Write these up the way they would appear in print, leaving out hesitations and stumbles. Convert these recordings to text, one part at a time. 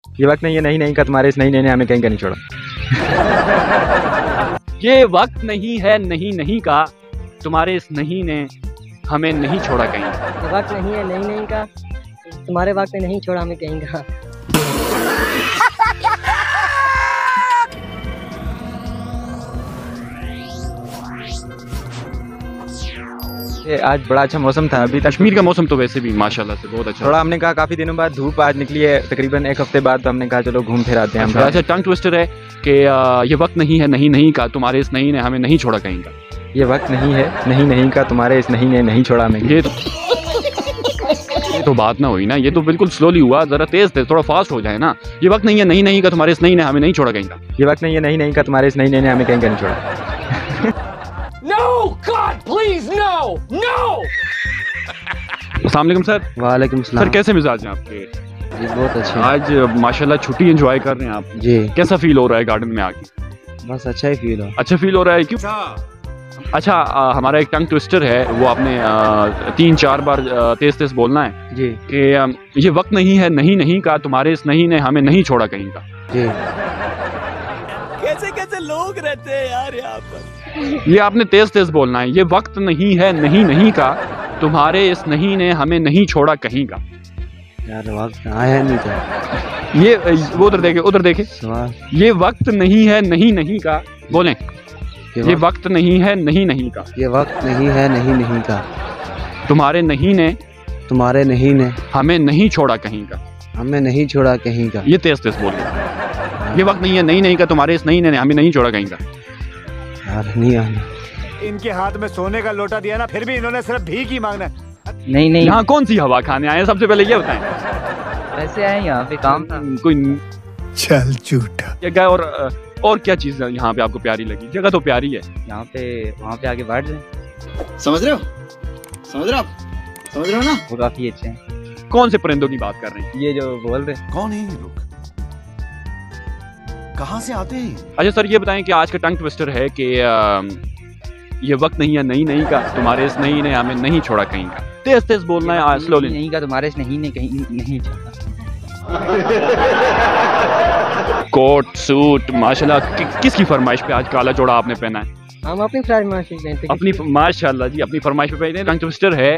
ये वक्त नहीं है नहीं नहीं का, तुम्हारे इस नहीं नहीं ने हमें कहीं का नहीं छोड़ा। ये वक्त नहीं है नहीं नहीं का, तुम्हारे इस नहीं ने हमें नहीं छोड़ा कहीं। ये वक्त नहीं है नहीं नहीं का, तुम्हारे वक्त ने नहीं छोड़ा हमें कहीं का। ये आज बड़ा अच्छा मौसम था। अभी तक कश्मीर का मौसम तो वैसे भी माशाल्लाह से बहुत अच्छा। थोड़ा हमने कहा काफ़ी दिनों बाद धूप आज निकली है, तकरीबन एक हफ्ते बाद, तो हमने कहा चलो घूम फिर आते हैं हम। अच्छा, टंग ट्विस्टर है कि ये वक्त नहीं है नहीं नहीं का, तुम्हारे इस नहीं ने हमें नहीं छोड़ा कहीं का। ये वक्त नहीं है नहीं नहीं का, तुम्हारे इस नहीं ने नहीं छोड़ा हमें। ये तो बात ना हुई ना, ये तो बिल्कुल स्लोली हुआ, जरा तेज तेज थोड़ा फास्ट हो जाए ना। ये वक्त नहीं है नहीं नहीं का, तुम्हारे इस नहीं ने हमें नहीं छोड़ा कहीं का। ये वक्त नहीं है नहीं नहीं का, तुम्हारे इस नहीं ने हमें कहीं का नहीं छोड़ा। No, God, please, no, no. अस्सलाम वालेकुम सर। वालेकुम सर सलाम। कैसे मिजाज हैं आपके? जी बहुत अच्छे। आज माशाल्लाह छुट्टी एंजॉय कर रहे हैं आप। जी कैसा फील हो रहा है गार्डन में आके? बस अच्छा ही फील हो। अच्छा फील हो रहा है क्यों? अच्छा हमारा एक टंग ट्विस्टर है, वो आपने 3-4 बार तेज तेज बोलना है जी कि ये वक्त नहीं है नहीं नहीं का, तुम्हारे इस नहीं ने हमें नहीं छोड़ा कहीं का। जी। कैसे कैसे लोग रहते हैं यार यहाँ पर। ये आपने तेज तेज बोलना है। ये वक्त नहीं है नहीं नहीं का, तुम्हारे इस नहीं ने हमें नहीं छोड़ा कहीं का। यार वक्त आया नहीं था। ये वो उधर देखे उधर देखे। सवाल ये वक्त नहीं है नहीं नहीं का, बोलें। ये वक्त नहीं है नहीं नहीं का, ये वक्त नहीं है नहीं नहीं का, तुम्हारे नहीं ने तुम्हारे नहीं ने हमें नहीं छोड़ा कहीं का। हमें नहीं छोड़ा कहीं का। ये तेज तेज बोलिए। ये वक्त नहीं है नहीं नहीं का, तुम्हारे इस नहीं ने हमें नहीं छोड़ा कहीं का। यार नहीं आना। इनके हाथ में सोने का लोटा दिया ना, फिर भी इन्होंने सिर्फ भीख ही मांगना है। नहीं नहीं, यहाँ कौन सी हवा खाने आए हैं? सबसे पहले ये बताएं। वैसे आए यहाँ पे काम था। कोई चल झूठा। जगह और क्या चीज यहाँ पे आपको प्यारी लगी? जगह तो प्यारी है। यहाँ पे वहाँ पे आके बैठ जाए, समझ रहे हो? समझ रहे हो आप? समझ रहे हो ना? वो काफी अच्छे हैं। कौन से परिंदों की बात कर रहे हैं? ये जो बोल रहे कौन है ये लोग? कहाँ से आते हैं? अच्छा सर ये बताएं कि आज का टंग ट्विस्टर है कि ये वक्त नहीं है नहीं नहीं का, तुम्हारे इस नहीं ने हमें नहीं छोड़ा कहीं का। तेज तेज बोलना है, स्लोली नहीं का, तुम्हारे इस नहीं ने कहीं नहीं छोड़ा। कोट सूट माशाल्लाह किसकी फरमाइश पे आज काला जोड़ा आपने पहना है? हम अपनी फरमाइश पहनते अपनी माशाल्लाह जी अपनी फरमाइश पे पहने। टंग ट्विस्टर है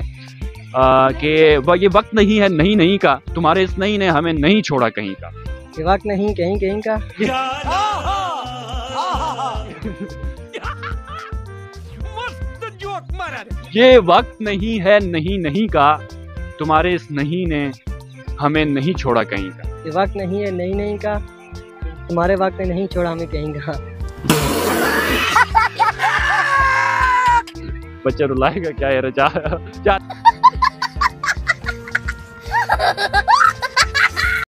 कि ये वक्त नहीं है नहीं नहीं का, तुम्हारे इस नहीं ने हमें नहीं छोड़ा कहीं का। ये वक्त नहीं कहीं कहीं का। ये वक्त नहीं है नहीं नहीं का, तुम्हारे इस नहीं ने हमें नहीं छोड़ा कहीं का। ये वक्त नहीं है नहीं नहीं का, तुम्हारे वक्त ने नहीं छोड़ा हमें कहीं का। बच्चा रुलाएगा क्या है? रजा